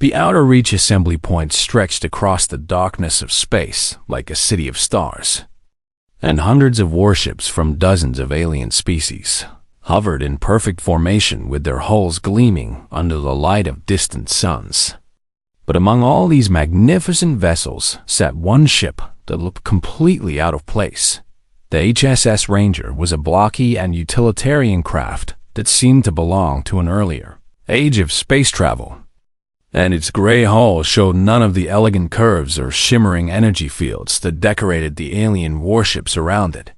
The outer reach assembly point stretched across the darkness of space like a city of stars, and hundreds of warships from dozens of alien species hovered in perfect formation with their hulls gleaming under the light of distant suns. But among all these magnificent vessels sat one ship that looked completely out of place. The HSS Ranger was a blocky and utilitarian craft that seemed to belong to an earlier age of space travel, and its gray hull showed none of the elegant curves or shimmering energy fields that decorated the alien warships around it.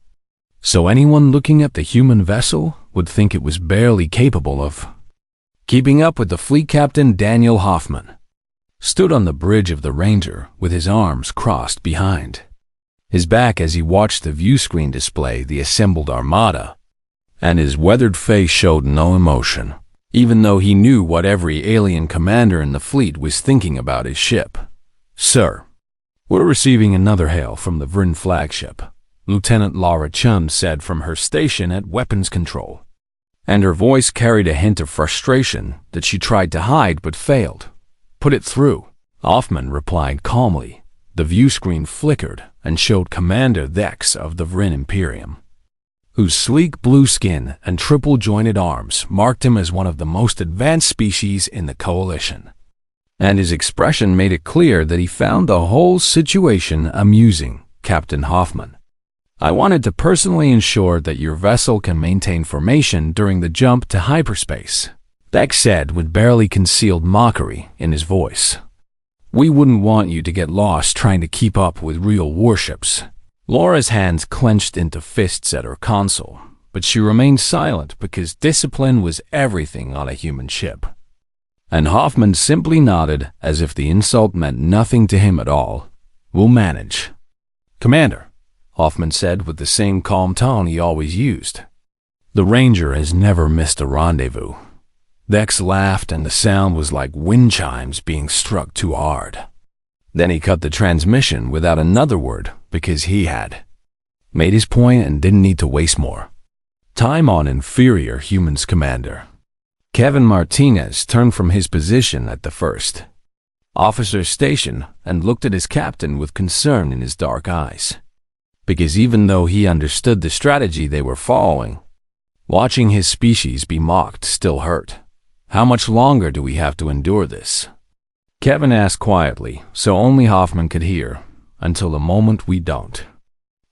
So anyone looking at the human vessel would think it was barely capable of keeping up with the fleet captain. Daniel Hoffman stood on the bridge of the Ranger with his arms crossed behind his back as he watched the viewscreen display the assembled armada, and his weathered face showed no emotion, even though he knew what every alien commander in the fleet was thinking about his ship. "Sir, we're receiving another hail from the Vryn flagship," Lieutenant Laura Chun said from her station at weapons control, and her voice carried a hint of frustration that she tried to hide but failed. "Put it through," Hoffman replied calmly. The viewscreen flickered and showed Commander Thex of the Vryn Imperium, whose sleek blue skin and triple-jointed arms marked him as one of the most advanced species in the Coalition. And his expression made it clear that he found the whole situation amusing. "Captain Hoffman, I wanted to personally ensure that your vessel can maintain formation during the jump to hyperspace," Thex said with barely concealed mockery in his voice. "We wouldn't want you to get lost trying to keep up with real warships." Laura's hands clenched into fists at her console, but she remained silent because discipline was everything on a human ship. And Hoffman simply nodded as if the insult meant nothing to him at all. "We'll manage." "Commander," Hoffman said with the same calm tone he always used, "the Ranger has never missed a rendezvous." Thex laughed, and the sound was like wind chimes being struck too hard. Then he cut the transmission without another word because he had made his point and didn't need to waste more time on inferior humans. Commander Kevin Martinez turned from his position at the first officer's station and looked at his captain with concern in his dark eyes, because even though he understood the strategy they were following, watching his species be mocked still hurt. "How much longer do we have to endure this?" Kevin asked quietly, so only Hoffman could hear. "Until the moment we don't,"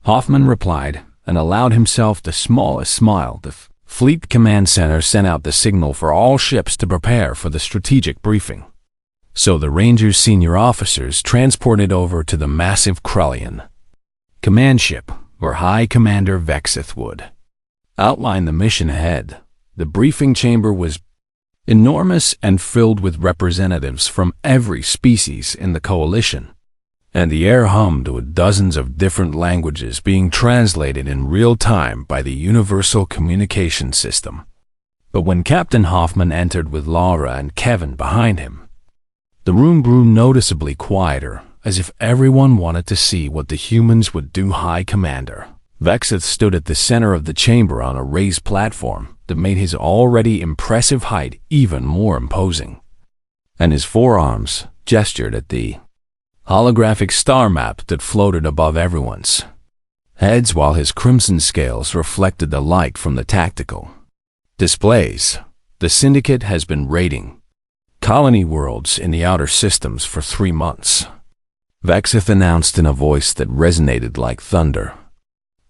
Hoffman replied, and allowed himself the smallest smile. The Fleet Command Center sent out the signal for all ships to prepare for the strategic briefing. So the Ranger's senior officers transported over to the massive Krullian command ship, where High Commander Vexith would outline the mission ahead. The briefing chamber was enormous and filled with representatives from every species in the Coalition, and the air hummed with dozens of different languages being translated in real time by the Universal Communication System. But when Captain Hoffman entered with Laura and Kevin behind him, the room grew noticeably quieter, as if everyone wanted to see what the humans would do. High Commander Vexith stood at the center of the chamber on a raised platform that made his already impressive height even more imposing, and his forearms gestured at the holographic star map that floated above everyone's heads, while his crimson scales reflected the light from the tactical displays. "The Syndicate has been raiding colony worlds in the outer systems for 3 months," Vexith announced in a voice that resonated like thunder.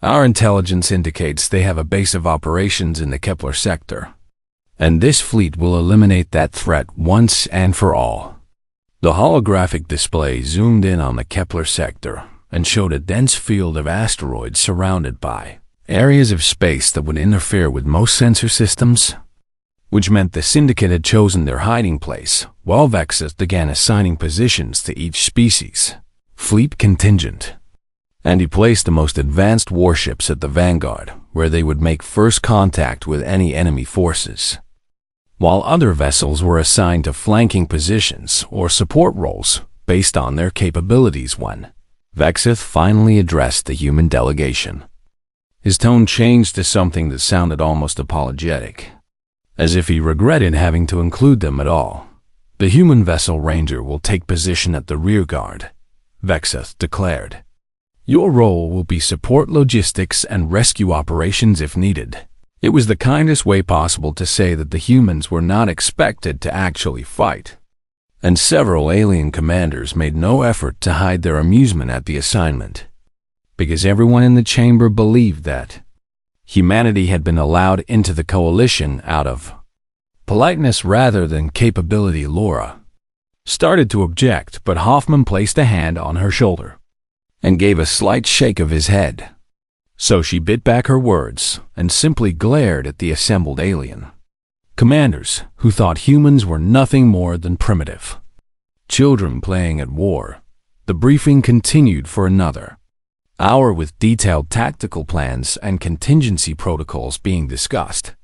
"Our intelligence indicates they have a base of operations in the Kepler sector, and this fleet will eliminate that threat once and for all." The holographic display zoomed in on the Kepler sector and showed a dense field of asteroids surrounded by areas of space that would interfere with most sensor systems, which meant the Syndicate had chosen their hiding place, while Vexith began assigning positions to each species fleet contingent. And he placed the most advanced warships at the vanguard, where they would make first contact with any enemy forces, while other vessels were assigned to flanking positions or support roles based on their capabilities. When Vexith finally addressed the human delegation, his tone changed to something that sounded almost apologetic, as if he regretted having to include them at all. The human vessel Ranger will take position at the rear guard, Vexeth declared. Your role will be support logistics and rescue operations if needed. It was the kindest way possible to say that the humans were not expected to actually fight. And several alien commanders made no effort to hide their amusement at the assignment, because everyone in the chamber believed that humanity had been allowed into the coalition out of politeness rather than capability. Laura started to object, but Hoffman placed a hand on her shoulder and gave a slight shake of his head. So she bit back her words and simply glared at the assembled alien commanders who thought humans were nothing more than primitive children playing at war. The briefing continued for another hour with detailed tactical plans and contingency protocols being discussed.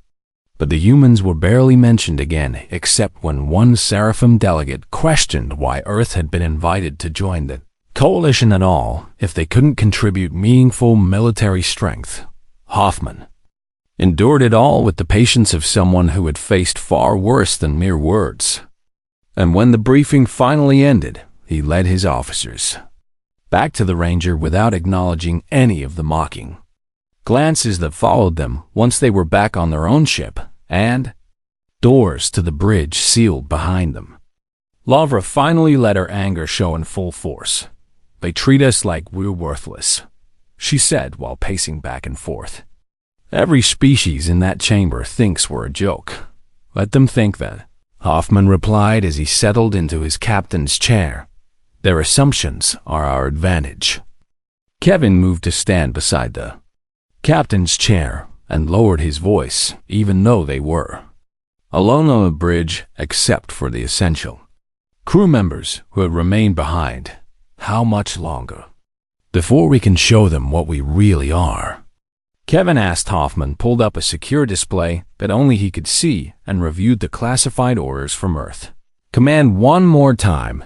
But the humans were barely mentioned again, except when one Seraphim delegate questioned why Earth had been invited to join the coalition at all if they couldn't contribute meaningful military strength. Hoffman endured it all with the patience of someone who had faced far worse than mere words. And when the briefing finally ended, he led his officers back to the Ranger without acknowledging any of the mocking glances that followed them once they were back on their own ship and doors to the bridge sealed behind them. Lavra finally let her anger show in full force. They treat us like we're worthless, she said while pacing back and forth. Every species in that chamber thinks we're a joke. Let them think that, Hoffman replied as he settled into his captain's chair. Their assumptions are our advantage. Kevin moved to stand beside the captain's chair and lowered his voice, even though they were alone on the bridge except for the essential crew members who had remained behind. How much longer before we can show them what we really are? Kevin asked. Hoffman pulled up a secure display that only he could see and reviewed the classified orders from Earth. Command one more time.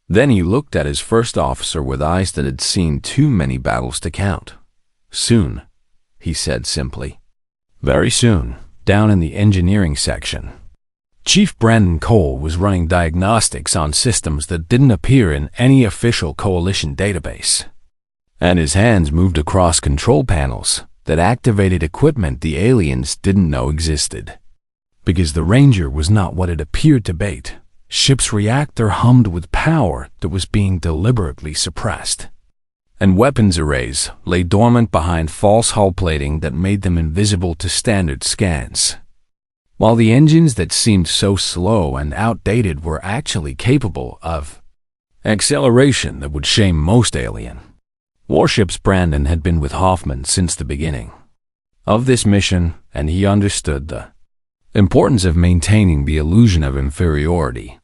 Then he looked at his first officer with eyes that had seen too many battles to count. Soon, he said simply. Very soon, down in the engineering section. Chief Brandon Cole was running diagnostics on systems that didn't appear in any official coalition database. And his hands moved across control panels that activated equipment the aliens didn't know existed. Because the Ranger was not what it appeared to be. Ship's reactor hummed with power that was being deliberately suppressed. And weapons arrays lay dormant behind false hull plating that made them invisible to standard scans. While the engines that seemed so slow and outdated were actually capable of acceleration that would shame most alien warships. Brandon had been with Hoffman since the beginning of this mission, and he understood the importance of maintaining the illusion of inferiority.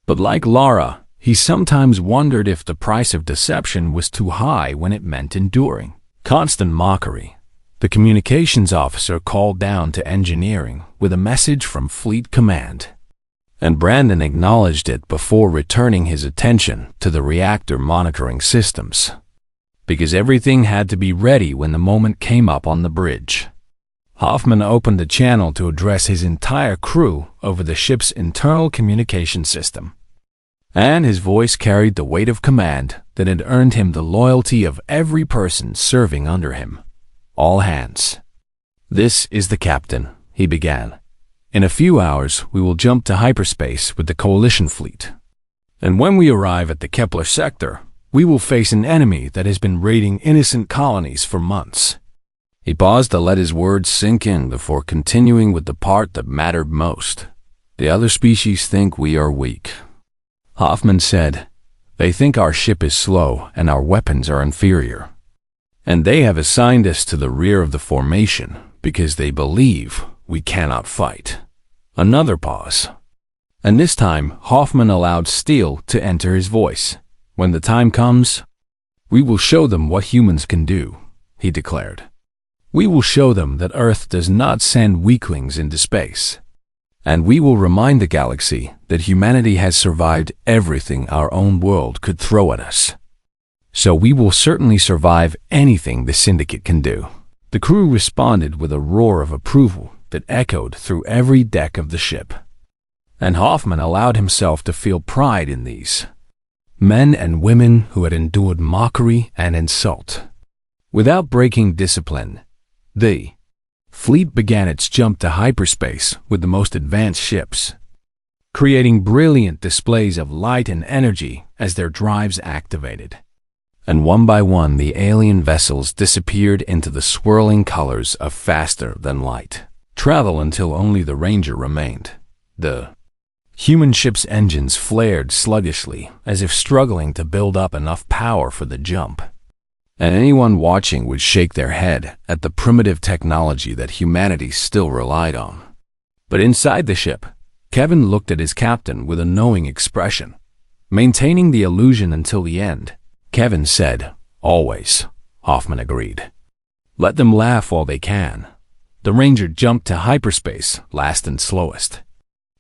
But like Lara, he sometimes wondered if the price of deception was too high when it meant enduring constant mockery. The communications officer called down to engineering with a message from Fleet Command, and Brandon acknowledged it before returning his attention to the reactor monitoring systems, because everything had to be ready when the moment came up on the bridge. Hoffman opened a channel to address his entire crew over the ship's internal communication system, and his voice carried the weight of command that had earned him the loyalty of every person serving under him. All hands. This is the captain, he began. In a few hours, we will jump to hyperspace with the coalition fleet. And when we arrive at the Kepler sector, we will face an enemy that has been raiding innocent colonies for months. He paused to let his words sink in before continuing with the part that mattered most. The other species think we are weak. Hoffman said, they think our ship is slow and our weapons are inferior. And they have assigned us to the rear of the formation because they believe we cannot fight. Another pause. And this time, Hoffman allowed steel to enter his voice. When the time comes, we will show them what humans can do, he declared. We will show them that Earth does not send weaklings into space. And we will remind the galaxy that humanity has survived everything our own world could throw at us. So we will certainly survive anything the Syndicate can do. The crew responded with a roar of approval that echoed through every deck of the ship. And Hoffman allowed himself to feel pride in these men and women who had endured mockery and insult. Without breaking discipline, the fleet began its jump to hyperspace with the most advanced ships, creating brilliant displays of light and energy as their drives activated. And one by one, the alien vessels disappeared into the swirling colors of faster-than-light travel until only the Ranger remained. The human ship's engines flared sluggishly, as if struggling to build up enough power for the jump. And anyone watching would shake their head at the primitive technology that humanity still relied on. But inside the ship, Kevin looked at his captain with a knowing expression. Maintaining the illusion until the end, Kevin said, "Always," Hoffman agreed. "Let them laugh while they can." The Ranger jumped to hyperspace, last and slowest,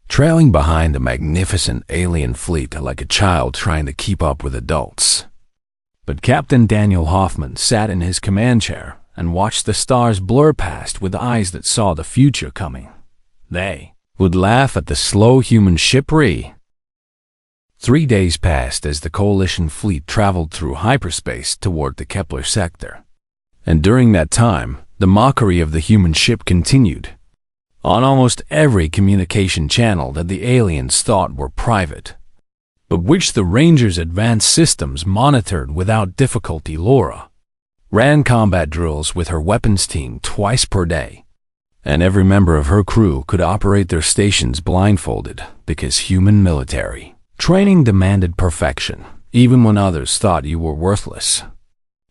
trailing behind a magnificent alien fleet like a child trying to keep up with adults. But Captain Daniel Hoffman sat in his command chair and watched the stars blur past with eyes that saw the future coming. They would laugh at the slow human shipwreck. 3 days passed as the Coalition fleet traveled through hyperspace toward the Kepler sector. And during that time, the mockery of the human ship continued. On almost every communication channel that the aliens thought were private, but which the Rangers' advanced systems monitored without difficulty, Laura ran combat drills with her weapons team twice per day, and every member of her crew could operate their stations blindfolded because human military training demanded perfection, even when others thought you were worthless.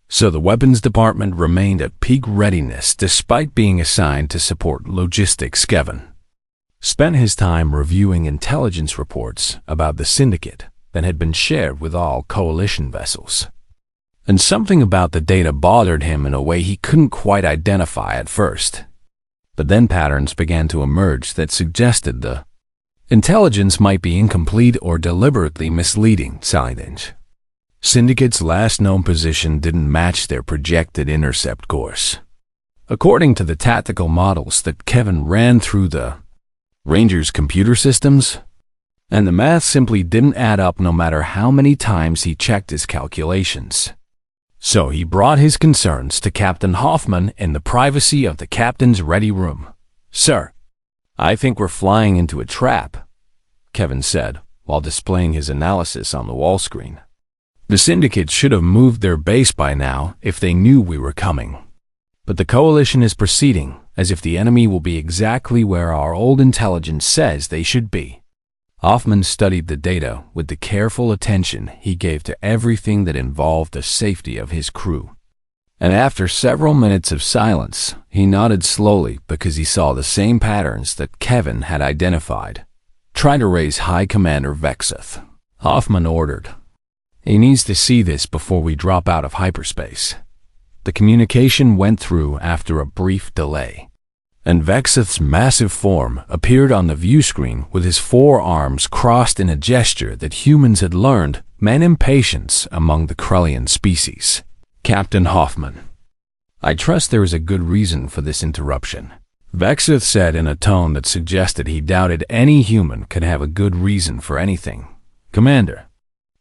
So the weapons department remained at peak readiness despite being assigned to support logistics. Kevin spent his time reviewing intelligence reports about the syndicate that had been shared with all Coalition vessels. And something about the data bothered him in a way he couldn't quite identify at first. But then patterns began to emerge that suggested the intelligence might be incomplete or deliberately misleading. Syndicate's last known position didn't match their projected intercept course. According to the tactical models that Kevin ran through the Rangers' computer systems, and the math simply didn't add up no matter how many times he checked his calculations. So he brought his concerns to Captain Hoffman in the privacy of the captain's ready room. "Sir, I think we're flying into a trap," Kevin said, while displaying his analysis on the wall screen. "The Syndicate should have moved their base by now if they knew we were coming. But the Coalition is proceeding as if the enemy will be exactly where our old intelligence says they should be." Hoffman studied the data with the careful attention he gave to everything that involved the safety of his crew. And after several minutes of silence, he nodded slowly because he saw the same patterns that Kevin had identified. "Try to raise High Commander Vexeth," Hoffman ordered. "He needs to see this before we drop out of hyperspace." The communication went through after a brief delay, and Vexeth's massive form appeared on the view screen with his 4 arms crossed in a gesture that humans had learned meant impatience among the Krellian species. "Captain Hoffman, I trust there is a good reason for this interruption," Vexeth said in a tone that suggested he doubted any human could have a good reason for anything. "Commander,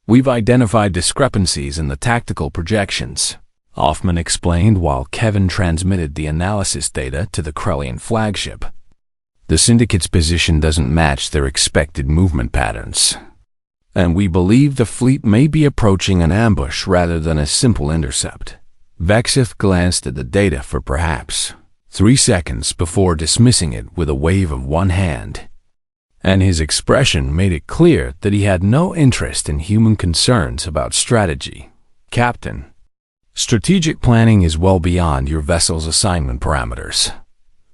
we've identified discrepancies in the tactical projections," Hoffman explained while Kevin transmitted the analysis data to the Krellian flagship. "The Syndicate's position doesn't match their expected movement patterns, and we believe the fleet may be approaching an ambush rather than a simple intercept." Vexeth glanced at the data for perhaps 3 seconds before dismissing it with a wave of one hand, and his expression made it clear that he had no interest in human concerns about strategy. "Captain, strategic planning is well beyond your vessel's assignment parameters,"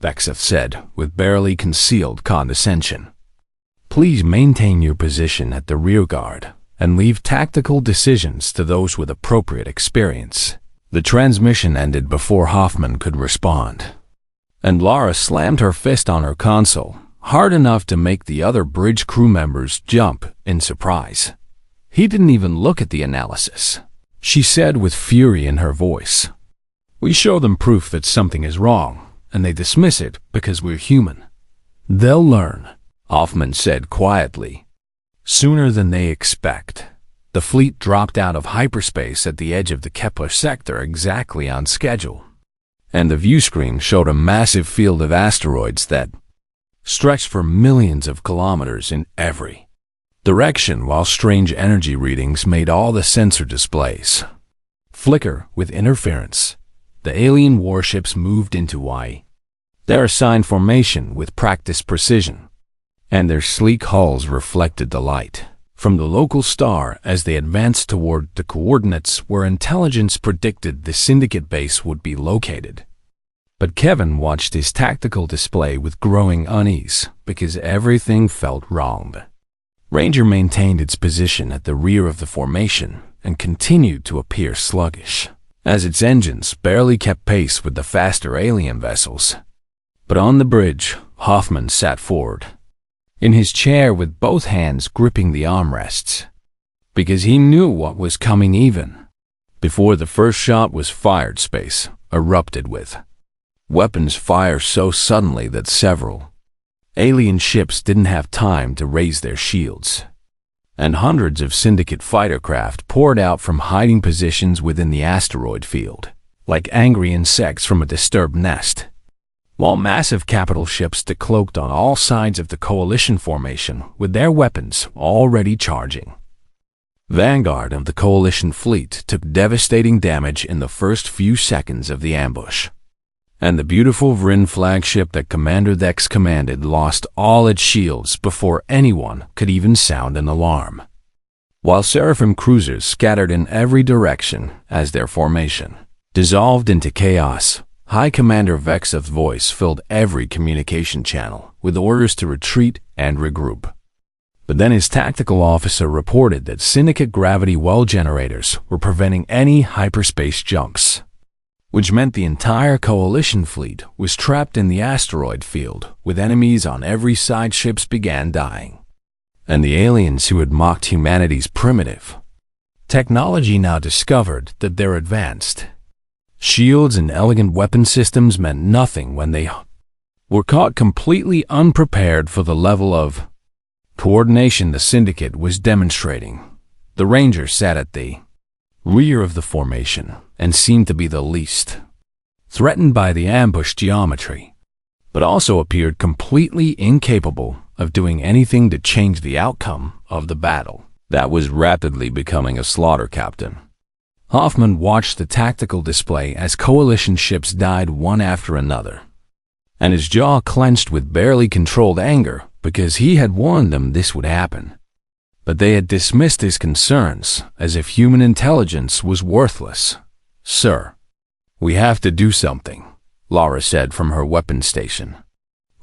Vexeth said with barely concealed condescension. "Please maintain your position at the rearguard and leave tactical decisions to those with appropriate experience." The transmission ended before Hoffman could respond, and Laura slammed her fist on her console, hard enough to make the other bridge crew members jump in surprise. "He didn't even look at the analysis," she said with fury in her voice. "We show them proof that something is wrong, and they dismiss it because we're human. They'll learn." Hoffman said quietly. Sooner than they expect, the fleet dropped out of hyperspace at the edge of the Kepler sector exactly on schedule, and the view screen showed a massive field of asteroids that stretched for millions of kilometers in every direction, while strange energy readings made all the sensor displays flicker with interference. The alien warships moved into their assigned formation with practiced precision, and their sleek hulls reflected the light from the local star as they advanced toward the coordinates where intelligence predicted the Syndicate base would be located. But Kevin watched his tactical display with growing unease because everything felt wrong. Ranger maintained its position at the rear of the formation and continued to appear sluggish, as its engines barely kept pace with the faster alien vessels. But on the bridge, Hoffman sat forward, in his chair with both hands gripping the armrests, because he knew what was coming even before the first shot was fired. Space erupted with weapons fire so suddenly that several alien ships didn't have time to raise their shields, and hundreds of Syndicate fighter craft poured out from hiding positions within the asteroid field, like angry insects from a disturbed nest, while massive capital ships decloaked on all sides of the coalition formation with their weapons already charging. Vanguard of the coalition fleet took devastating damage in the first few seconds of the ambush, and the beautiful Vryn flagship that Commander Thex commanded lost all its shields before anyone could even sound an alarm, while Seraphim cruisers scattered in every direction as their formation dissolved into chaos. High Commander Vexeth's voice filled every communication channel with orders to retreat and regroup. But then his tactical officer reported that Syndicate gravity well generators were preventing any hyperspace junks, which meant the entire coalition fleet was trapped in the asteroid field with enemies on every side. Ships began dying, and the aliens who had mocked humanity's primitive technology now discovered that their advanced shields and elegant weapon systems meant nothing when they were caught completely unprepared for the level of coordination the Syndicate was demonstrating. The Ranger sat at the rear of the formation and seemed to be the least threatened by the ambush geometry, but also appeared completely incapable of doing anything to change the outcome of the battle that was rapidly becoming a slaughter. Captain Hoffman watched the tactical display as coalition ships died one after another, and his jaw clenched with barely controlled anger because he had warned them this would happen. But they had dismissed his concerns as if human intelligence was worthless. "Sir, we have to do something," Laura said from her weapons station.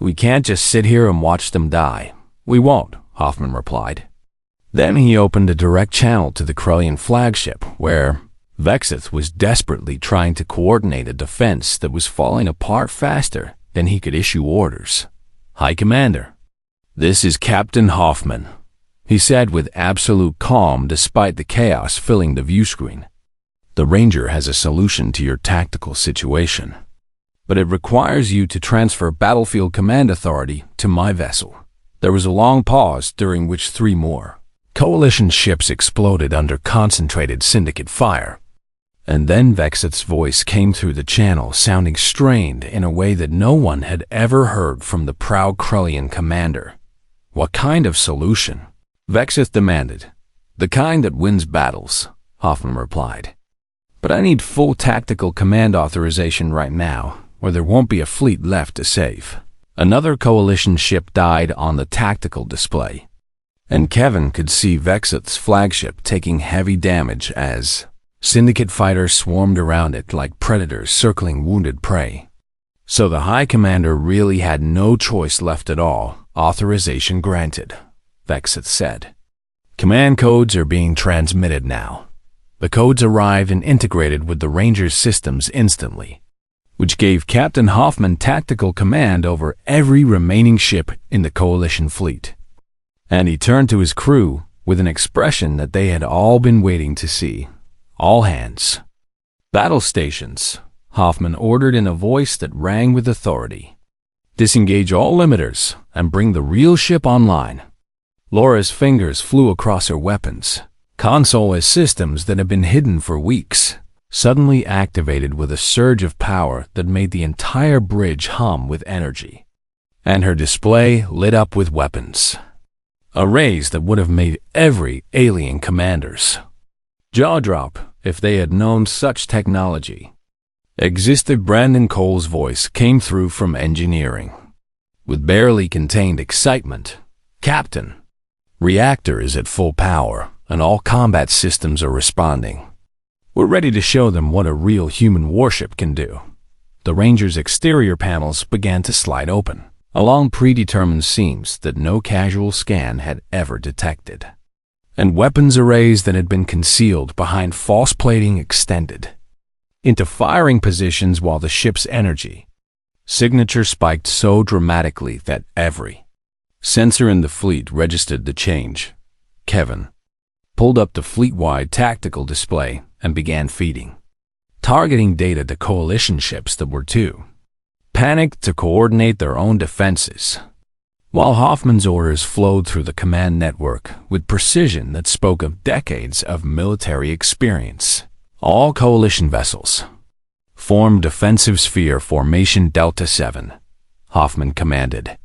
"We can't just sit here and watch them die." "We won't," Hoffman replied. Then he opened a direct channel to the Krellian flagship, where Vexeth was desperately trying to coordinate a defense that was falling apart faster than he could issue orders. "High Commander, this is Captain Hoffman," he said with absolute calm despite the chaos filling the view screen. "The Ranger has a solution to your tactical situation, but it requires you to transfer battlefield command authority to my vessel." There was a long pause during which 3 more coalition ships exploded under concentrated Syndicate fire. And then Vexeth's voice came through the channel, sounding strained in a way that no one had ever heard from the proud Krellian commander. "What kind of solution?" Vexeth demanded. "The kind that wins battles," Hoffman replied. "But I need full tactical command authorization right now, or there won't be a fleet left to save." Another coalition ship died on the tactical display, and Kevin could see Vexeth's flagship taking heavy damage as Syndicate fighters swarmed around it like predators circling wounded prey. So the High Commander really had no choice left at all. "Authorization granted," Vexeth said. "Command codes are being transmitted now." The codes arrived and integrated with the Ranger's systems instantly, which gave Captain Hoffman tactical command over every remaining ship in the coalition fleet. And he turned to his crew with an expression that they had all been waiting to see. "All hands. Battle stations," Hoffman ordered in a voice that rang with authority. Disengage all limiters and bring the real ship online. Laura's fingers flew across her weapons console as systems that had been hidden for weeks suddenly activated with a surge of power that made the entire bridge hum with energy. And her display lit up with weapons. Arrays that would have made every alien commander's jaw drop if they had known such technology existed. Brandon Cole's voice came through from engineering with barely contained excitement. Captain, reactor is at full power and all combat systems are responding. We're ready to show them what a real human warship can do. The Ranger's exterior panels began to slide open along predetermined seams that no casual scan had ever detected. And weapons arrays that had been concealed behind false plating extended into firing positions while the ship's energy signature spiked so dramatically that every sensor in the fleet registered the change. Kevin pulled up the fleet-wide tactical display and began feeding targeting data to coalition ships that were too panicked to coordinate their own defenses, while Hoffman's orders flowed through the command network with precision that spoke of decades of military experience. All coalition vessels form defensive sphere formation Delta 7, Hoffman commanded.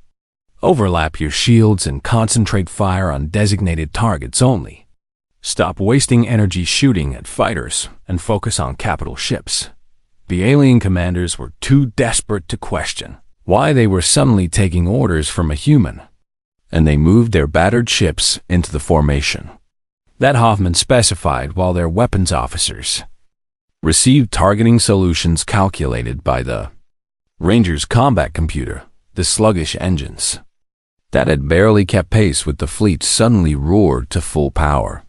Overlap your shields and concentrate fire on designated targets only. Stop wasting energy shooting at fighters and focus on capital ships. The alien commanders were too desperate to question why they were suddenly taking orders from a human, and they moved their battered ships into the formation that Hoffman specified while their weapons officers received targeting solutions calculated by the Ranger's combat computer. The sluggish engines that had barely kept pace with the fleet suddenly roared to full power,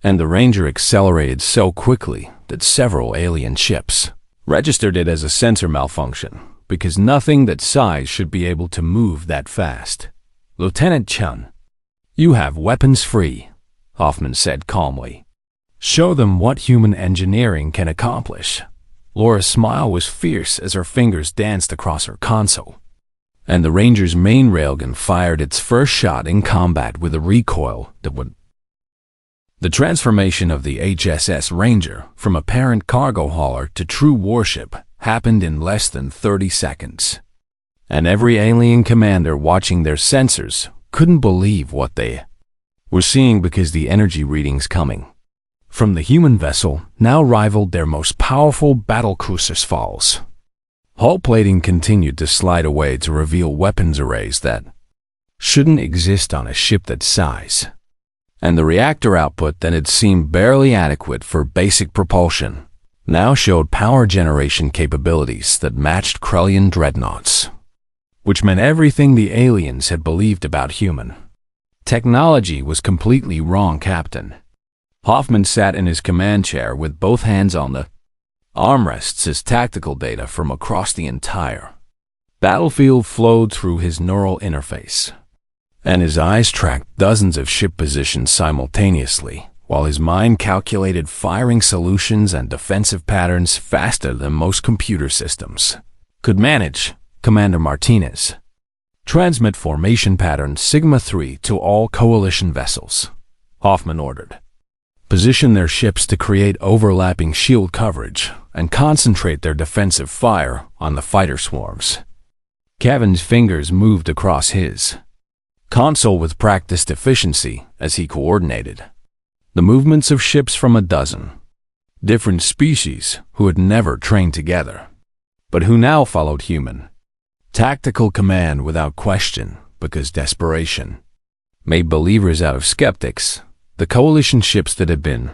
and the Ranger accelerated so quickly that several alien ships registered it as a sensor malfunction, because nothing that size should be able to move that fast. Lieutenant Chun, you have weapons free, Hoffman said calmly. Show them what human engineering can accomplish. Laura's smile was fierce as her fingers danced across her console, and the Ranger's main railgun fired its first shot in combat with a recoil that would. The transformation of the HSS Ranger from apparent cargo hauler to true warship happened in less than 30 seconds, and every alien commander watching their sensors couldn't believe what they were seeing, because the energy readings coming from the human vessel now rivaled their most powerful battlecruiser's falls. Hull plating continued to slide away to reveal weapons arrays that shouldn't exist on a ship that size, and the reactor output that had seemed barely adequate for basic propulsion now showed power generation capabilities that matched Krellian dreadnoughts, which meant everything the aliens had believed about human technology was completely wrong. Captain. Hoffman sat in his command chair with both hands on the armrests as tactical data from across the entire battlefield flowed through his neural interface, and his eyes tracked dozens of ship positions simultaneously, while his mind calculated firing solutions and defensive patterns faster than most computer systems could manage. Commander Martinez, transmit formation pattern Sigma 3 to all coalition vessels, Hoffman ordered. Position their ships to create overlapping shield coverage and concentrate their defensive fire on the fighter swarms. Kevin's fingers moved across his console with practiced efficiency as he coordinated the movements of ships from a dozen different species who had never trained together, but who now followed human tactical command without question, because desperation made believers out of skeptics. The coalition ships that had been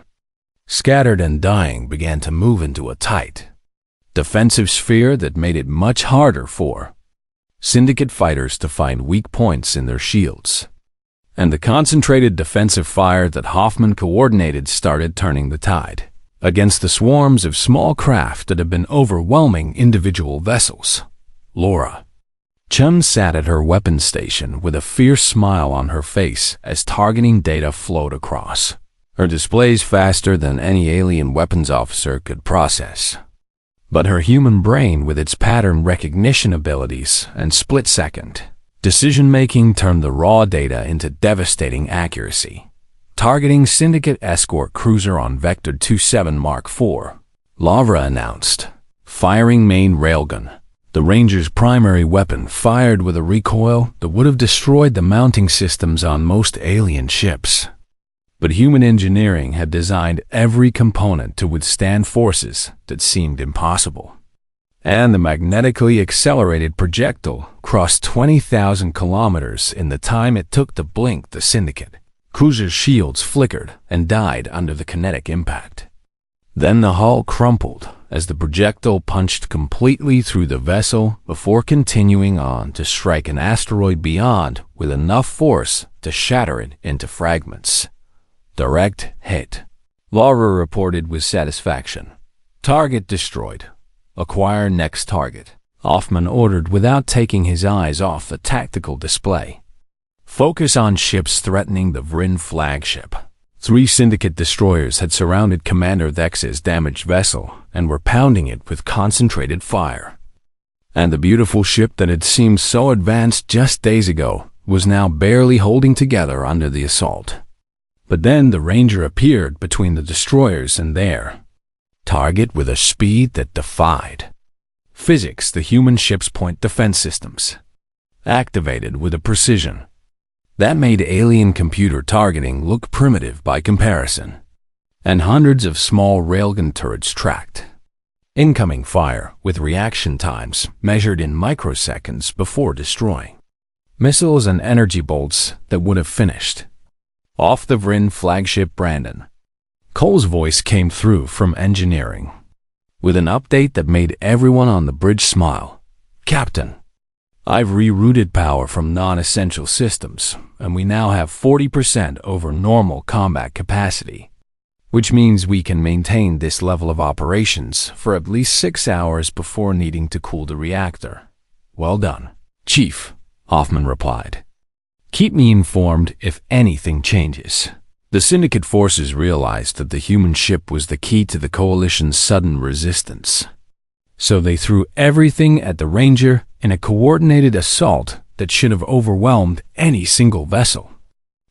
scattered and dying began to move into a tight defensive sphere that made it much harder for Syndicate fighters to find weak points in their shields. And the concentrated defensive fire that Hoffman coordinated started turning the tide against the swarms of small craft that had been overwhelming individual vessels. Laura Chun sat at her weapons station with a fierce smile on her face as targeting data flowed across her displays faster than any alien weapons officer could process. But her human brain, with its pattern recognition abilities and split-second decision-making, turned the raw data into devastating accuracy. Targeting Syndicate escort cruiser on Vector 27 Mark IV, Lavra announced, firing main railgun. The Ranger's primary weapon fired with a recoil that would have destroyed the mounting systems on most alien ships. But human engineering had designed every component to withstand forces that seemed impossible. And the magnetically accelerated projectile crossed 20,000 kilometers in the time it took to blink the Syndicate. Cruiser's shields flickered and died under the kinetic impact. Then the hull crumpled as the projectile punched completely through the vessel before continuing on to strike an asteroid beyond with enough force to shatter it into fragments. Direct hit, Laura reported with satisfaction. Target destroyed. Acquire next target, Hoffman ordered without taking his eyes off the tactical display. Focus on ships threatening the Vrin flagship. 3 Syndicate destroyers had surrounded Commander Thex's damaged vessel and were pounding it with concentrated fire. And the beautiful ship that had seemed so advanced just days ago was now barely holding together under the assault. But then the Ranger appeared between the destroyers and their target with a speed that defied physics. The human ship's point defense systems activated with a precision that made alien computer targeting look primitive by comparison, and hundreds of small railgun turrets tracked incoming fire with reaction times measured in microseconds before destroying missiles and energy bolts that would have finished off the Vrin flagship. Brandon Cole's voice came through from engineering with an update that made everyone on the bridge smile. Captain, I've rerouted power from non-essential systems, and we now have 40% over normal combat capacity, which means we can maintain this level of operations for at least 6 hours before needing to cool the reactor. Well done, Chief, Hoffman replied. Keep me informed if anything changes. The Syndicate forces realized that the human ship was the key to the Coalition's sudden resistance. So they threw everything at the Ranger in a coordinated assault that should have overwhelmed any single vessel.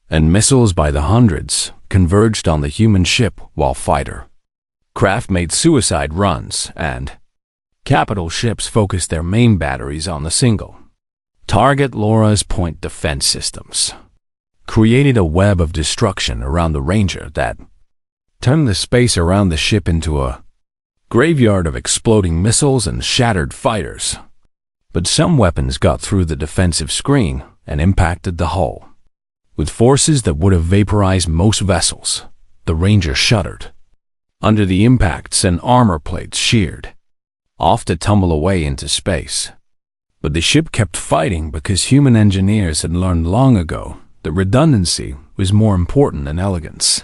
And missiles by the hundreds converged on the human ship while fighter craft made suicide runs and capital ships focused their main batteries on the single target. Laura's point defense systems created a web of destruction around the Ranger that turned the space around the ship into a graveyard of exploding missiles and shattered fighters. But some weapons got through the defensive screen and impacted the hull. With forces that would have vaporized most vessels, the Ranger shuddered under the impacts and armor plates sheared off to tumble away into space. But the ship kept fighting because human engineers had learned long ago that redundancy was more important than elegance.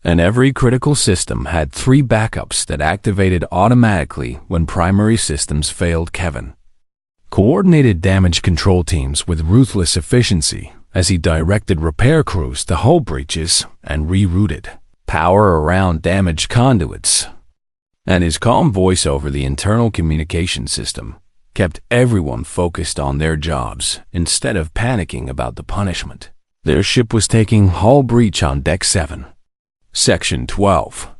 And every critical system had 3 backups that activated automatically when primary systems failed. Kevin coordinated damage control teams with ruthless efficiency as he directed repair crews to hull breaches and rerouted power around damaged conduits. And his calm voice over the internal communication system kept everyone focused on their jobs instead of panicking about the punishment. Their ship was taking hull breach on Deck 7. Section 12,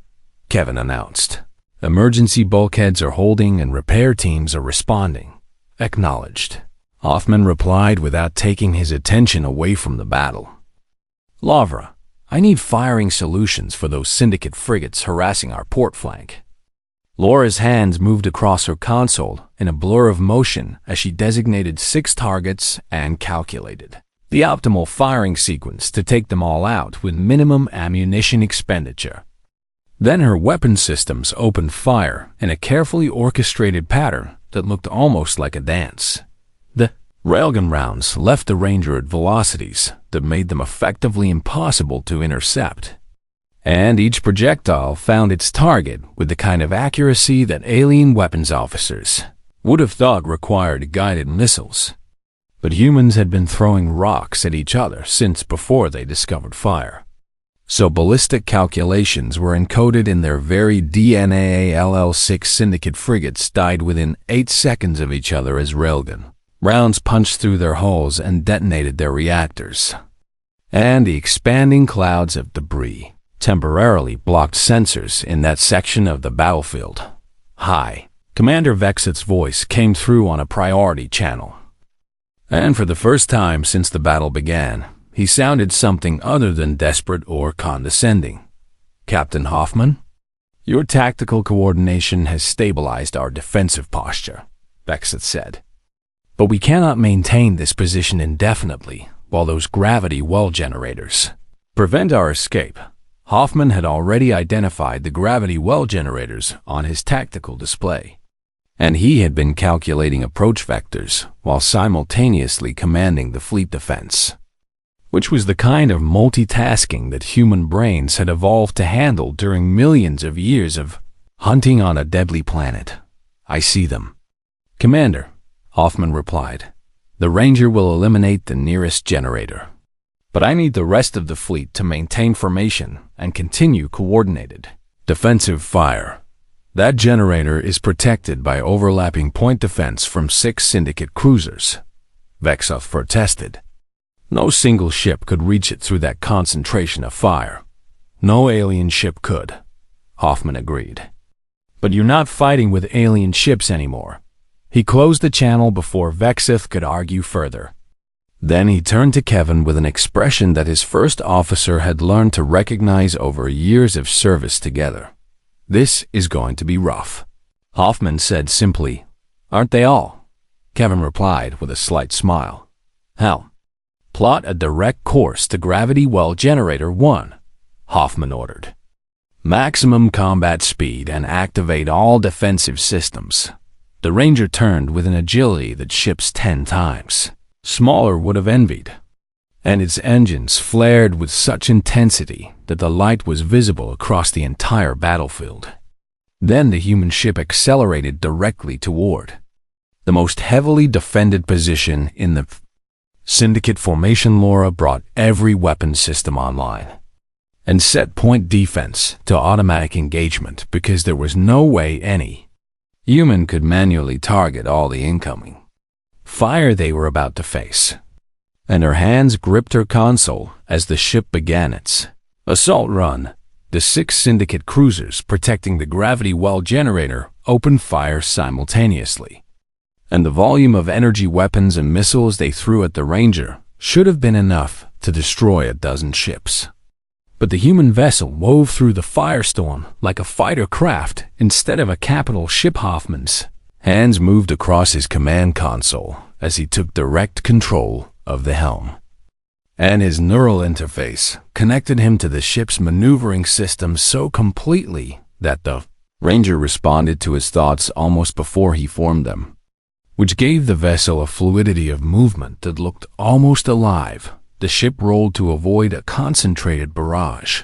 Kevin announced. Emergency bulkheads are holding and repair teams are responding. Acknowledged, Hoffman replied without taking his attention away from the battle. Lavra, I need firing solutions for those Syndicate frigates harassing our port flank. Laura's hands moved across her console in a blur of motion as she designated 6 targets and calculated the optimal firing sequence to take them all out with minimum ammunition expenditure. Then her weapon systems opened fire in a carefully orchestrated pattern that looked almost like a dance. The railgun rounds left the Ranger at velocities that made them effectively impossible to intercept. And each projectile found its target with the kind of accuracy that alien weapons officers would have thought required guided missiles. But humans had been throwing rocks at each other since before they discovered fire. So ballistic calculations were encoded in their very DNA. LL6 Syndicate frigates died within 8 seconds of each other as railgun rounds punched through their hulls and detonated their reactors. And the expanding clouds of debris temporarily blocked sensors in that section of the battlefield. "Hi." Commander Vexit's voice came through on a priority channel. And for the first time since the battle began, he sounded something other than desperate or condescending. "Captain Hoffman, your tactical coordination has stabilized our defensive posture," Vexit said. "But we cannot maintain this position indefinitely while those gravity well generators prevent our escape." Hoffman had already identified the gravity well generators on his tactical display, and he had been calculating approach vectors while simultaneously commanding the fleet defense, which was the kind of multitasking that human brains had evolved to handle during millions of years of hunting on a deadly planet. "I see them, Commander," Hoffman replied. "The Ranger will eliminate the nearest generator. But I need the rest of the fleet to maintain formation and continue coordinated defensive fire. That generator is protected by overlapping point defense from 6 Syndicate cruisers," Vexoth protested. "No single ship could reach it through that concentration of fire." "No alien ship could," Hoffman agreed. "But you're not fighting with alien ships anymore." He closed the channel before Vexoth could argue further. Then he turned to Kevin with an expression that his first officer had learned to recognize over years of service together. "This is going to be rough," Hoffman said simply. "Aren't they all?" Kevin replied with a slight smile. "How?" "Plot a direct course to Gravity Well Generator 1, Hoffman ordered. "Maximum combat speed and activate all defensive systems." The Ranger turned with an agility that ships 10 times smaller would have envied, and its engines flared with such intensity that the light was visible across the entire battlefield. Then the human ship accelerated directly toward the most heavily defended position in the Syndicate formation. Laura brought every weapon system online and set point defense to automatic engagement because there was no way any human could manually target all the incoming fire they were about to face. And her hands gripped her console as the ship began its assault run. The 6 Syndicate cruisers protecting the gravity well generator opened fire simultaneously, and the volume of energy weapons and missiles they threw at the Ranger should have been enough to destroy a dozen ships. But the human vessel wove through the firestorm like a fighter craft instead of a capital ship. Hoffman's hands moved across his command console as he took direct control of the helm, and his neural interface connected him to the ship's maneuvering system so completely that the Ranger responded to his thoughts almost before he formed them, which gave the vessel a fluidity of movement that looked almost alive. The ship rolled to avoid a concentrated barrage,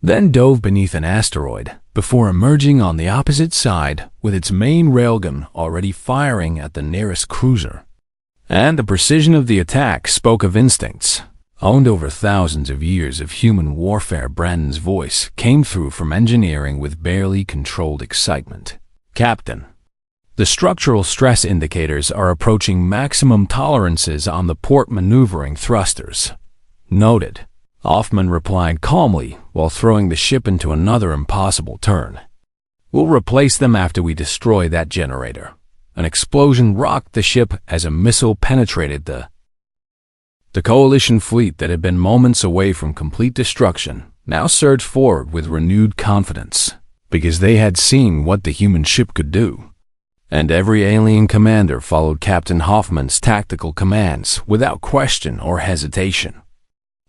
then dove beneath an asteroid before emerging on the opposite side with its main railgun already firing at the nearest cruiser. And the precision of the attack spoke of instincts owned over thousands of years of human warfare. Brandon's voice came through from engineering with barely controlled excitement. "Captain, the structural stress indicators are approaching maximum tolerances on the port maneuvering thrusters." "Noted," Hoffman replied calmly while throwing the ship into another impossible turn. "We'll replace them after we destroy that generator." An explosion rocked the ship as a missile penetrated the Coalition fleet that had been moments away from complete destruction now surged forward with renewed confidence because they had seen what the human ship could do. And every alien commander followed Captain Hoffman's tactical commands without question or hesitation,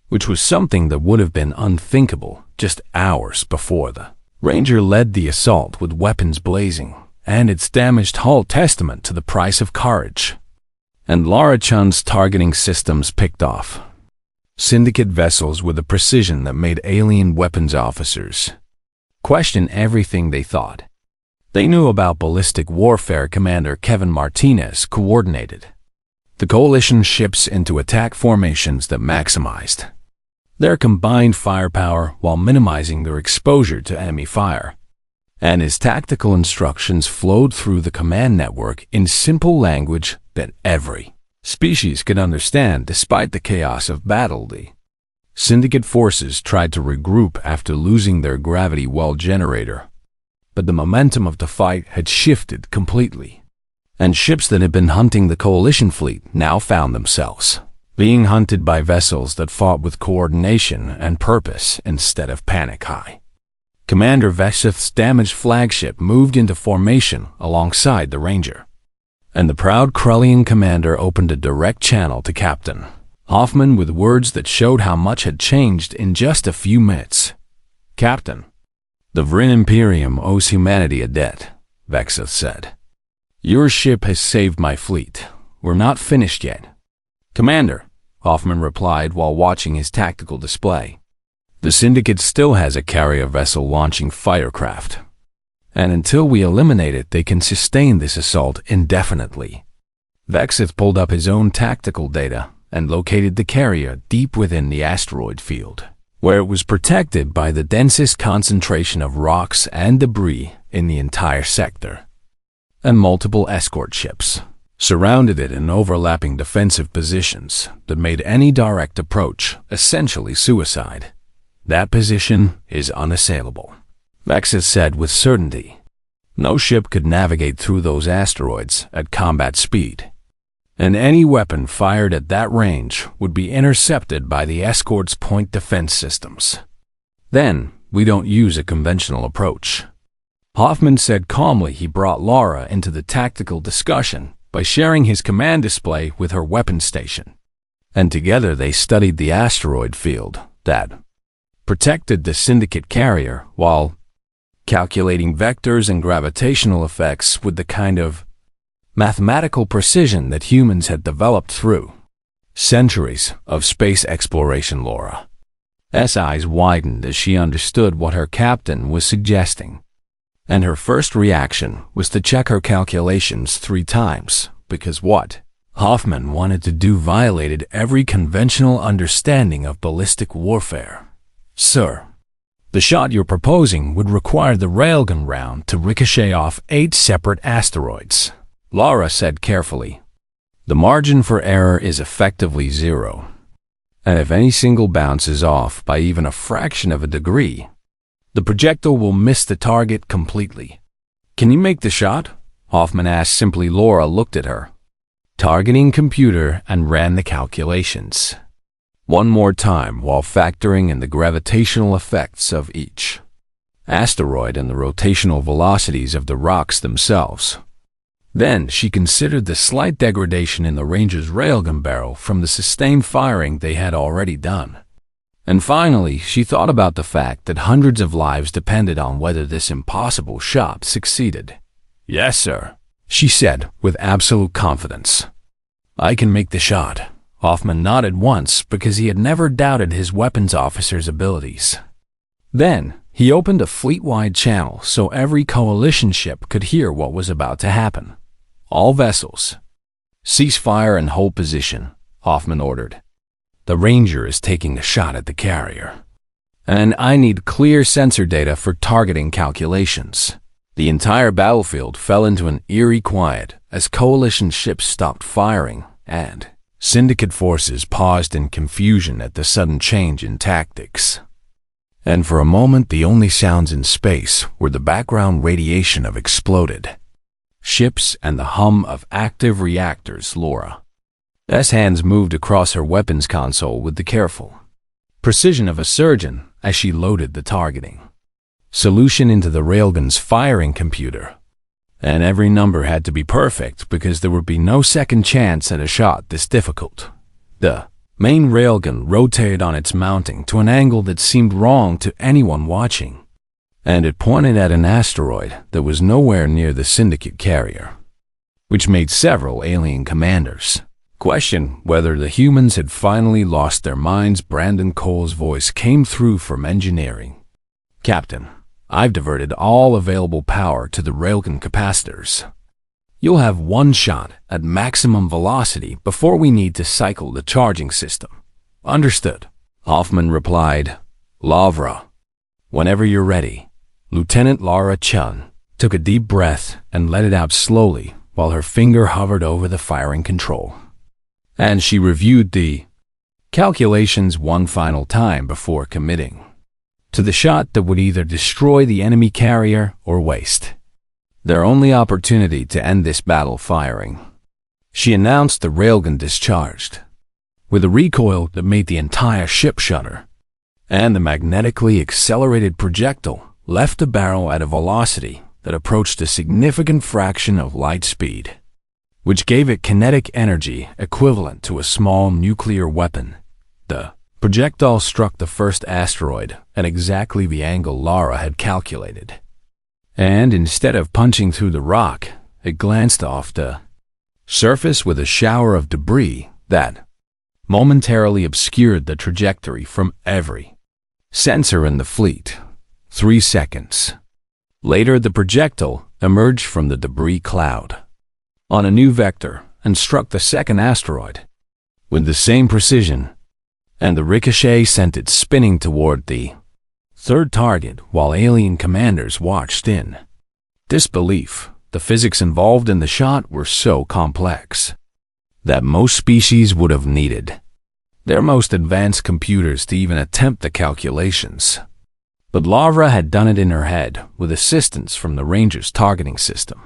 which was something that would have been unthinkable just hours before. The Ranger led the assault with weapons blazing, and its damaged hull testament to the price of courage. And Lara Chun's targeting systems picked off Syndicate vessels with a precision that made alien weapons officers question everything they thought they knew about ballistic warfare. Commander Kevin Martinez coordinated the Coalition ships into attack formations that maximized their combined firepower while minimizing their exposure to enemy fire. And his tactical instructions flowed through the command network in simple language that every species could understand despite the chaos of battle. The Syndicate forces tried to regroup after losing their gravity well generator, but the momentum of the fight had shifted completely, and ships that had been hunting the Coalition fleet now found themselves being hunted by vessels that fought with coordination and purpose instead of panic. Commander Vexith's damaged flagship moved into formation alongside the Ranger, and the proud Krullian commander opened a direct channel to Captain Hoffman with words that showed how much had changed in just a few minutes. "Captain, the Vrin Imperium owes humanity a debt," Vexith said. "Your ship has saved my fleet. We're not finished yet." "Commander," Hoffman replied while watching his tactical display, "the Syndicate still has a carrier vessel launching firecraft, and until we eliminate it, they can sustain this assault indefinitely." Vexith pulled up his own tactical data and located the carrier deep within the asteroid field, where it was protected by the densest concentration of rocks and debris in the entire sector, and multiple escort ships surrounded it in overlapping defensive positions that made any direct approach essentially suicide. "That position is unassailable," Vexith said with certainty. "No ship could navigate through those asteroids at combat speed, and any weapon fired at that range would be intercepted by the escort's point defense systems. Then, we don't use a conventional approach." Hoffman said calmly he brought Laura into the tactical discussion by sharing his command display with her weapon station, and together they studied the asteroid field that protected the Syndicate carrier while calculating vectors and gravitational effects with the kind of mathematical precision that humans had developed through centuries of space exploration. Laura's eyes widened as she understood what her captain was suggesting, and her first reaction was to check her calculations 3 times, because what Hoffman wanted to do violated every conventional understanding of ballistic warfare. "Sir, the shot you're proposing would require the railgun round to ricochet off 8 separate asteroids," Laura said carefully. "The margin for error is effectively 0, and if any single bounce is off by even a fraction of a degree, the projectile will miss the target completely." "Can you make the shot?" Hoffman asked simply. Laura looked at her targeting computer and ran the calculations one more time while factoring in the gravitational effects of each asteroid and the rotational velocities of the rocks themselves. Then she considered the slight degradation in the Ranger's railgun barrel from the sustained firing they had already done. And finally, she thought about the fact that hundreds of lives depended on whether this impossible shot succeeded. "Yes, sir," she said with absolute confidence. "I can make the shot." Hoffman nodded once because he had never doubted his weapons officer's abilities. Then, he opened a fleet-wide channel so every Coalition ship could hear what was about to happen. "All vessels, cease fire and hold position," Hoffman ordered. "The Ranger is taking a shot at the carrier, and I need clear sensor data for targeting calculations." The entire battlefield fell into an eerie quiet as Coalition ships stopped firing and Syndicate forces paused in confusion at the sudden change in tactics. And for a moment, the only sounds in space were the background radiation of exploded ships and the hum of active reactors. Laura's hands moved across her weapons console with the careful precision of a surgeon as she loaded the targeting solution into the railgun's firing computer. And every number had to be perfect because there would be no second chance at a shot this difficult. The main railgun rotated on its mounting to an angle that seemed wrong to anyone watching, and it pointed at an asteroid that was nowhere near the Syndicate carrier, which made several alien commanders question whether the humans had finally lost their minds. Brandon Cole's voice came through from engineering. "Captain, I've diverted all available power to the railgun capacitors. You'll have one shot at maximum velocity before we need to cycle the charging system." "Understood," Hoffman replied, "Lavra, whenever you're ready." Lieutenant Lara Chun took a deep breath and let it out slowly while her finger hovered over the firing control. And she reviewed the calculations one final time before committing to the shot that would either destroy the enemy carrier or waste their only opportunity to end this battle firing. She announced the railgun discharged, with a recoil that made the entire ship shudder, and the magnetically accelerated projectile left the barrel at a velocity that approached a significant fraction of light speed, which gave it kinetic energy equivalent to a small nuclear weapon. The projectile struck the first asteroid at exactly the angle Lara had calculated, and instead of punching through the rock, it glanced off the surface with a shower of debris that momentarily obscured the trajectory from every sensor in the fleet. 3 seconds later, the projectile emerged from the debris cloud on a new vector and struck the second asteroid with the same precision, and the ricochet sent it spinning toward the third target while alien commanders watched in disbelief. The physics involved in the shot were so complex that most species would have needed their most advanced computers to even attempt the calculations. But Lavra had done it in her head with assistance from the Ranger's targeting system,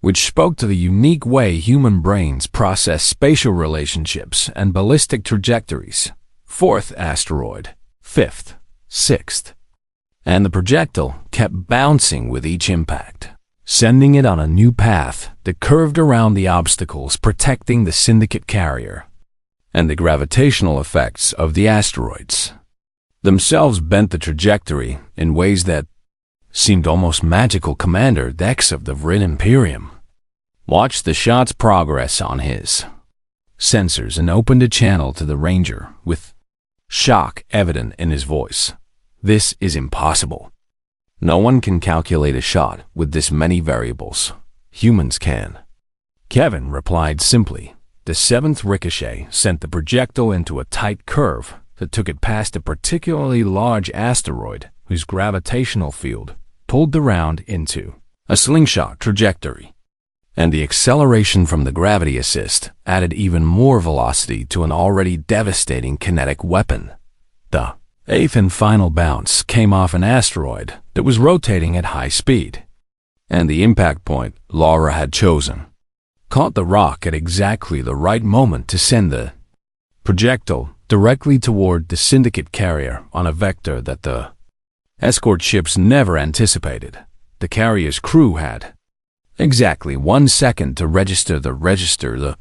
which spoke to the unique way human brains process spatial relationships and ballistic trajectories. 4th asteroid, 5th, 6th, and the projectile kept bouncing with each impact, sending it on a new path that curved around the obstacles protecting the Syndicate carrier, and the gravitational effects of the asteroids themselves bent the trajectory in ways that seemed almost magical. Commander Dex of the Vrid Imperium watched the shot's progress on his sensors and opened a channel to the Ranger with shock evident in his voice. "This is impossible. No one can calculate a shot with this many variables. Humans can." Kevin replied simply. The 7th ricochet sent the projectile into a tight curve that took it past a particularly large asteroid whose gravitational field pulled the round into a slingshot trajectory, and the acceleration from the gravity assist added even more velocity to an already devastating kinetic weapon. The 8th and final bounce came off an asteroid that was rotating at high speed, and the impact point Lara had chosen caught the rock at exactly the right moment to send the projectile directly toward the Syndicate carrier on a vector that the escort ships never anticipated. The carrier's crew had exactly 1 second to register the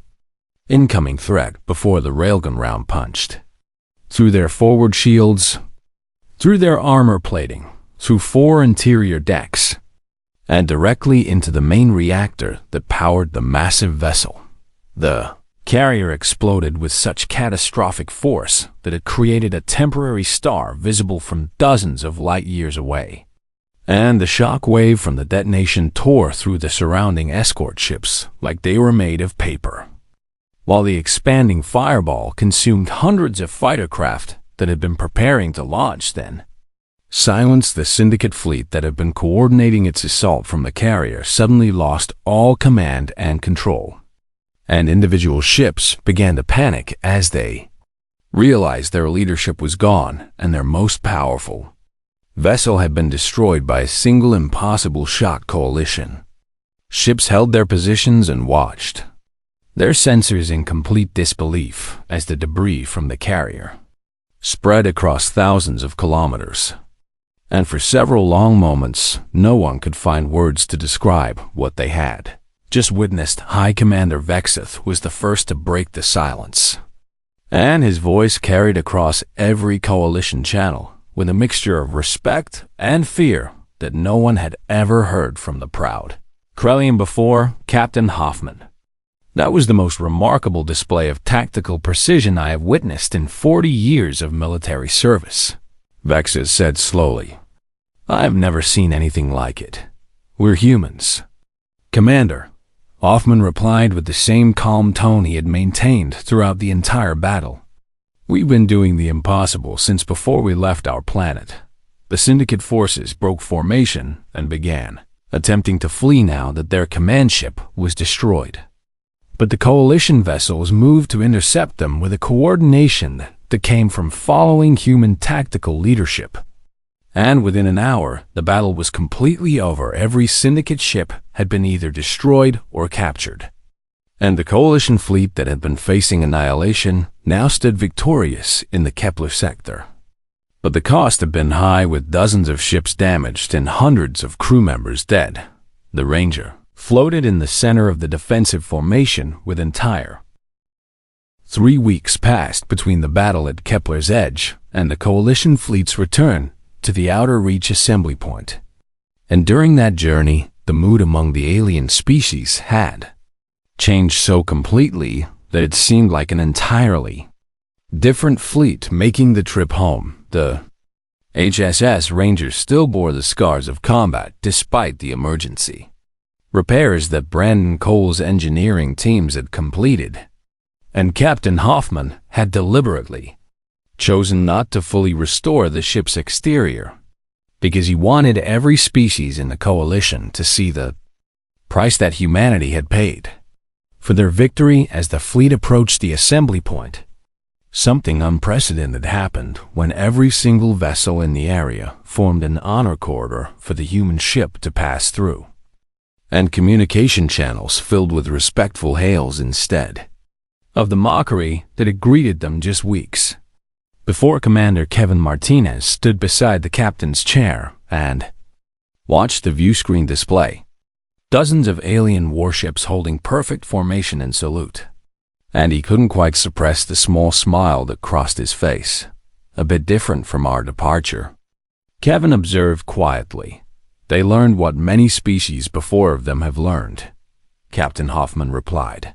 incoming threat before the railgun round punched through their forward shields, through their armor plating, through 4 interior decks, and directly into the main reactor that powered the massive vessel. The carrier exploded with such catastrophic force that it created a temporary star visible from dozens of light years away, and the shock wave from the detonation tore through the surrounding escort ships like they were made of paper, while the expanding fireball consumed hundreds of fighter craft that had been preparing to launch, then silenced the Syndicate fleet that had been coordinating its assault from the carrier. Suddenly lost all command and control, and individual ships began to panic as they realized their leadership was gone and their most powerful vessel had been destroyed by a single impossible shot coalition. Ships held their positions and watched, their sensors in complete disbelief as the debris from the carrier spread across thousands of kilometers. And for several long moments, no one could find words to describe what they had just witnessed. High Commander Vexith was the first to break the silence, and his voice carried across every coalition channel with a mixture of respect and fear that no one had ever heard from the proud Krellian before. "Captain Hoffman, that was the most remarkable display of tactical precision I have witnessed in 40 years of military service," Vexith said slowly. "I have never seen anything like it. We're humans." "Commander," Hoffman replied with the same calm tone he had maintained throughout the entire battle, We've been doing the impossible since before we left our planet. The Syndicate forces broke formation and began attempting to flee now that their command ship was destroyed. But the Coalition vessels moved to intercept them with a coordination that came from following human tactical leadership. And within an hour, the battle was completely over. Every Syndicate ship had been either destroyed or captured. And the Coalition fleet that had been facing annihilation now stood victorious in the Kepler sector. But the cost had been high, with dozens of ships damaged and hundreds of crew members dead. The Ranger floated in the center of the defensive formation with entire. 3 weeks passed between the battle at Kepler's edge and the Coalition fleet's return to the Outer Reach assembly point. And during that journey, the mood among the alien species had changed so completely that it seemed like an entirely different fleet making the trip home. The HSS Rangers still bore the scars of combat despite the emergency repairs that Brandon Cole's engineering teams had completed, and Captain Hoffman had deliberately chosen not to fully restore the ship's exterior because he wanted every species in the Coalition to see the price that humanity had paid for their victory. As the fleet approached the assembly point, something unprecedented happened when every single vessel in the area formed an honor corridor for the human ship to pass through, and communication channels filled with respectful hails instead of the mockery that had greeted them just weeks before. Commander Kevin Martinez stood beside the captain's chair and watched the viewscreen display dozens of alien warships holding perfect formation and salute. And he couldn't quite suppress the small smile that crossed his face. A bit different from our departure, Kevin observed quietly. They learned what many species before of them have learned, Captain Hoffman replied.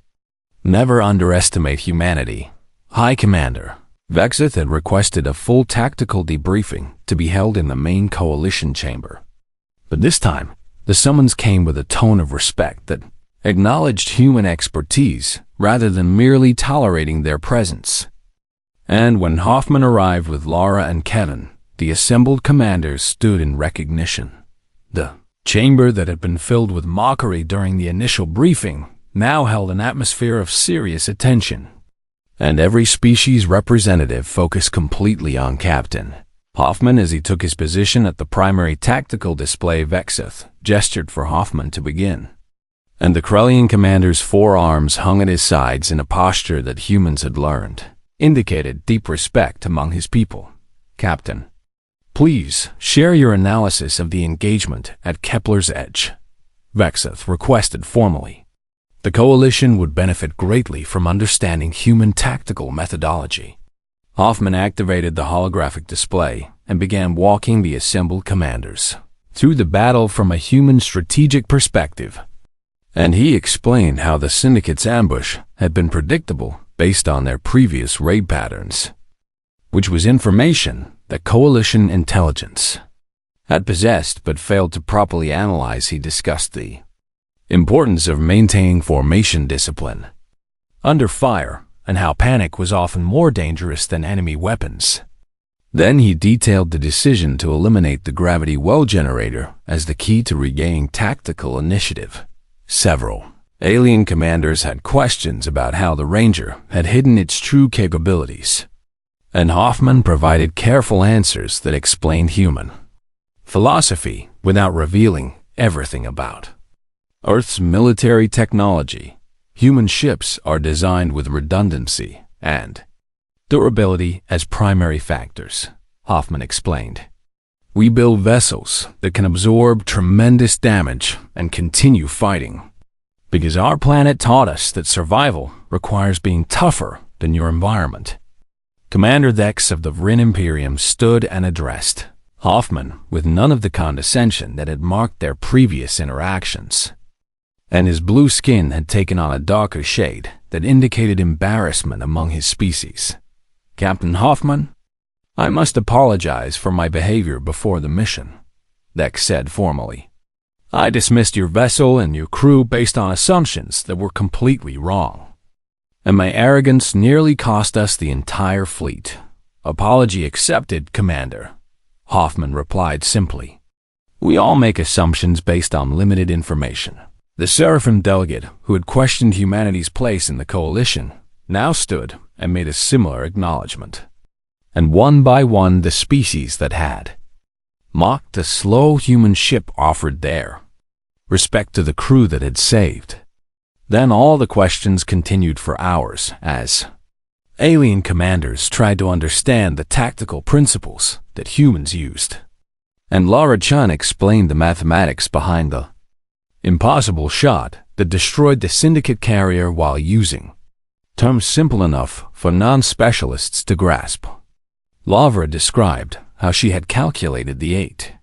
Never underestimate humanity. High Commander Vexeth had requested a full tactical debriefing to be held in the main Coalition chamber. But this time, the summons came with a tone of respect that acknowledged human expertise rather than merely tolerating their presence. And when Hoffman arrived with Laura and Kevin, the assembled commanders stood in recognition. The chamber that had been filled with mockery during the initial briefing now held an atmosphere of serious attention, and every species representative focused completely on Captain Hoffman as he took his position at the primary tactical display. Vexeth gestured for Hoffman to begin, and the Krellian commander's forearms hung at his sides in a posture that humans had learned indicated deep respect among his people. Captain, please share your analysis of the engagement at Kepler's edge, Vexeth requested formally. The Coalition would benefit greatly from understanding human tactical methodology. Hoffman activated the holographic display and began walking the assembled commanders through the battle from a human strategic perspective. And he explained how the Syndicate's ambush had been predictable based on their previous raid patterns, which was information that Coalition intelligence had possessed but failed to properly analyze. He discussed the importance of maintaining formation discipline under fire and how panic was often more dangerous than enemy weapons. Then he detailed the decision to eliminate the gravity well generator as the key to regaining tactical initiative. Several alien commanders had questions about how the Ranger had hidden its true capabilities, and Hoffman provided careful answers that explained human philosophy without revealing everything about Earth's military technology. Human ships are designed with redundancy and durability as primary factors, Hoffman explained. We build vessels that can absorb tremendous damage and continue fighting, because our planet taught us that survival requires being tougher than your environment. Commander Dex of the Vryn Imperium stood and addressed Hoffman with none of the condescension that had marked their previous interactions, and his blue skin had taken on a darker shade that indicated embarrassment among his species. Captain Hoffman, I must apologize for my behavior before the mission, Dex said formally. I dismissed your vessel and your crew based on assumptions that were completely wrong. and my arrogance nearly cost us the entire fleet. Apology accepted, Commander, Hoffman replied simply. We all make assumptions based on limited information. The Seraphim delegate, who had questioned humanity's place in the coalition, now stood and made a similar acknowledgement. And one by one the species that had mocked the slow human ship offered their respect to the crew that had saved. Then all the questions continued for hours as alien commanders tried to understand the tactical principles that humans used. And Laura Chun explained the mathematics behind the impossible shot that destroyed the syndicate carrier while using terms simple enough for non-specialists to grasp. Lavra described how she had calculated the 8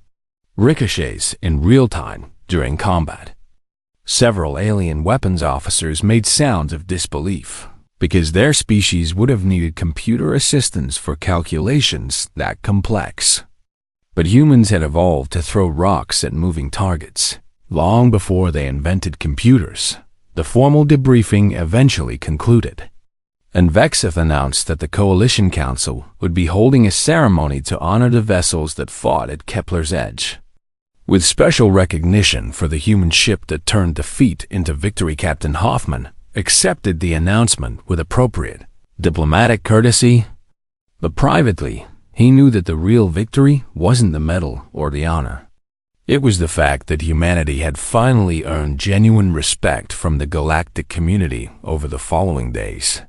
ricochets in real time during combat. Several alien weapons officers made sounds of disbelief because their species would have needed computer assistance for calculations that complex. But humans had evolved to throw rocks at moving targets long before they invented computers. The formal debriefing eventually concluded, and Vexith announced that the Coalition Council would be holding a ceremony to honor the vessels that fought at Kepler's Edge. With special recognition for the human ship that turned defeat into victory, Captain Hoffman accepted the announcement with appropriate diplomatic courtesy, but privately, he knew that the real victory wasn't the medal or the honor. It was the fact that humanity had finally earned genuine respect from the galactic community over the following days.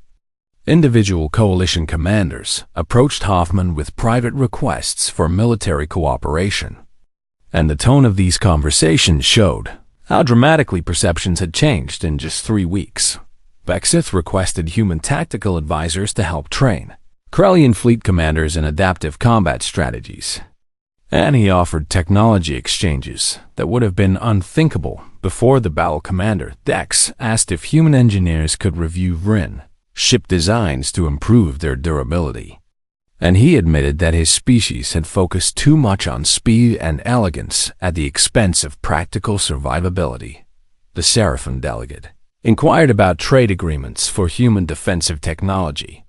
Individual coalition commanders approached Hoffman with private requests for military cooperation, and the tone of these conversations showed how dramatically perceptions had changed in just 3 weeks. Vexith requested human tactical advisors to help train Krellian fleet commanders in adaptive combat strategies, and he offered technology exchanges that would have been unthinkable before the battle commander, Dex, asked if human engineers could review Vryn ship designs to improve their durability. And he admitted that his species had focused too much on speed and elegance at the expense of practical survivability. The Seraphim delegate inquired about trade agreements for human defensive technology,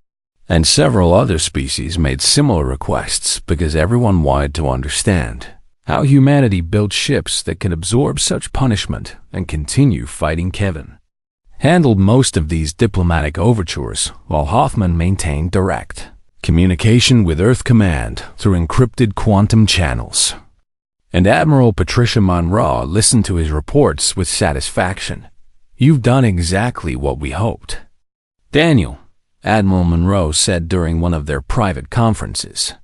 and several other species made similar requests because everyone wanted to understand how humanity built ships that could absorb such punishment and continue fighting. Kevin handled most of these diplomatic overtures while Hoffman maintained direct communication with Earth Command through encrypted quantum channels. And Admiral Patricia Monroe listened to his reports with satisfaction. You've done exactly what we hoped, Daniel, Admiral Monroe said during one of their private conferences.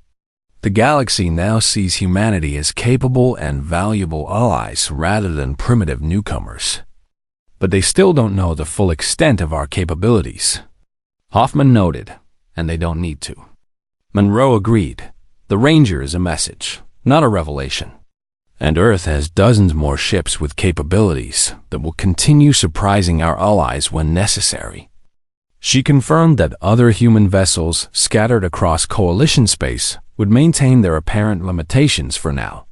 The galaxy now sees humanity as capable and valuable allies rather than primitive newcomers. But they still don't know the full extent of our capabilities, Hoffman noted, and they don't need to. Monroe agreed. The Ranger is a message, not a revelation. And Earth has dozens more ships with capabilities that will continue surprising our allies when necessary. She confirmed that other human vessels scattered across coalition space would maintain their apparent limitations for now,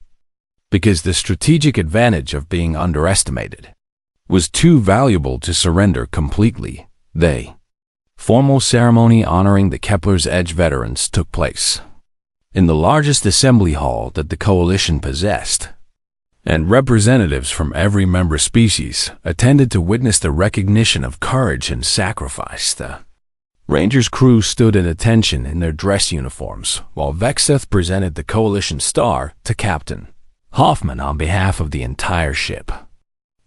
because the strategic advantage of being underestimated was too valuable to surrender completely. Formal ceremony honoring the Kepler's Edge veterans took place in the largest assembly hall that the coalition possessed, and representatives from every member species attended to witness the recognition of courage and sacrifice. The Ranger's crew stood at attention in their dress uniforms, while Vexith presented the coalition star to Captain Hoffman on behalf of the entire ship.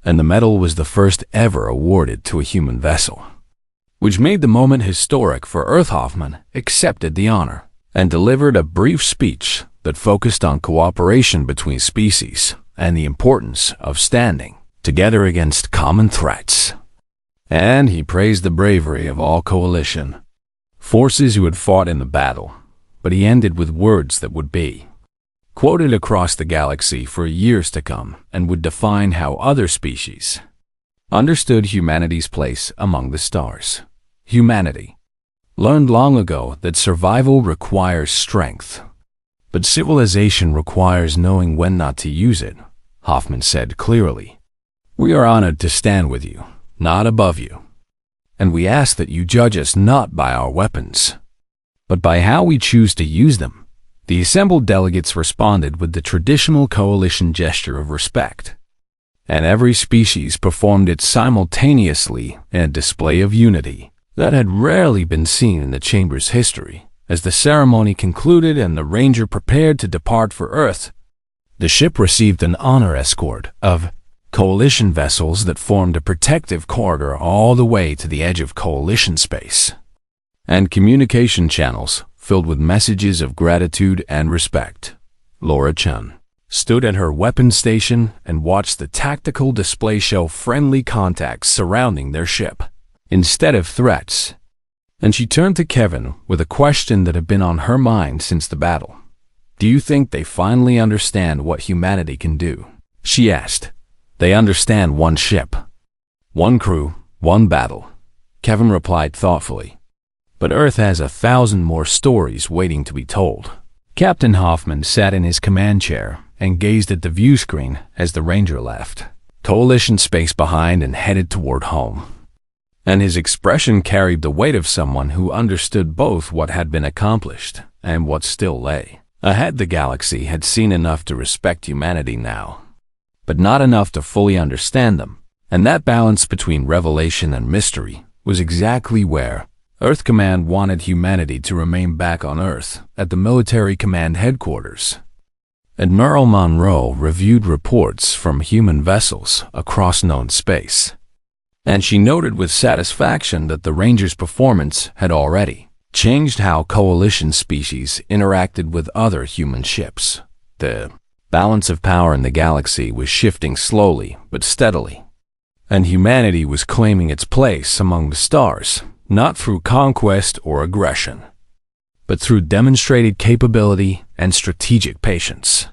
And the medal was the first ever awarded to a human vessel, which made the moment historic for Earth. Hoffman accepted the honor and delivered a brief speech that focused on cooperation between species and the importance of standing together against common threats. And he praised the bravery of all coalition forces who had fought in the battle, but he ended with words that would be quoted across the galaxy for years to come and would define how other species understood humanity's place among the stars. Humanity learned long ago that survival requires strength, but civilization requires knowing when not to use it, Hoffman said clearly. We are honored to stand with you, not above you. and we ask that you judge us not by our weapons, but by how we choose to use them." The assembled delegates responded with the traditional coalition gesture of respect, and every species performed it simultaneously in a display of unity that had rarely been seen in the chamber's history. As the ceremony concluded and the Ranger prepared to depart for Earth, the ship received an honor escort of Coalition vessels that formed a protective corridor all the way to the edge of Coalition space, and communication channels filled with messages of gratitude and respect. Laura Chun stood at her weapons station and watched the tactical display show friendly contacts surrounding their ship instead of threats, and she turned to Kevin with a question that had been on her mind since the battle. "Do you think they finally understand what humanity can do?" she asked. "They understand one ship, one crew, one battle," Kevin replied thoughtfully. "But Earth has 1,000 more stories waiting to be told." Captain Hoffman sat in his command chair and gazed at the view screen as the Ranger left Coalition space behind and headed toward home. And his expression carried the weight of someone who understood both what had been accomplished and what still lay ahead. The galaxy had seen enough to respect humanity now, but not enough to fully understand them. And that balance between revelation and mystery was exactly where Earth Command wanted humanity to remain back on Earth at the Military Command Headquarters. Admiral Monroe reviewed reports from human vessels across known space, and she noted with satisfaction that the Ranger's performance had already changed how Coalition species interacted with other human ships. The balance of power in the galaxy was shifting slowly but steadily, and humanity was claiming its place among the stars, not through conquest or aggression, but through demonstrated capability and strategic patience.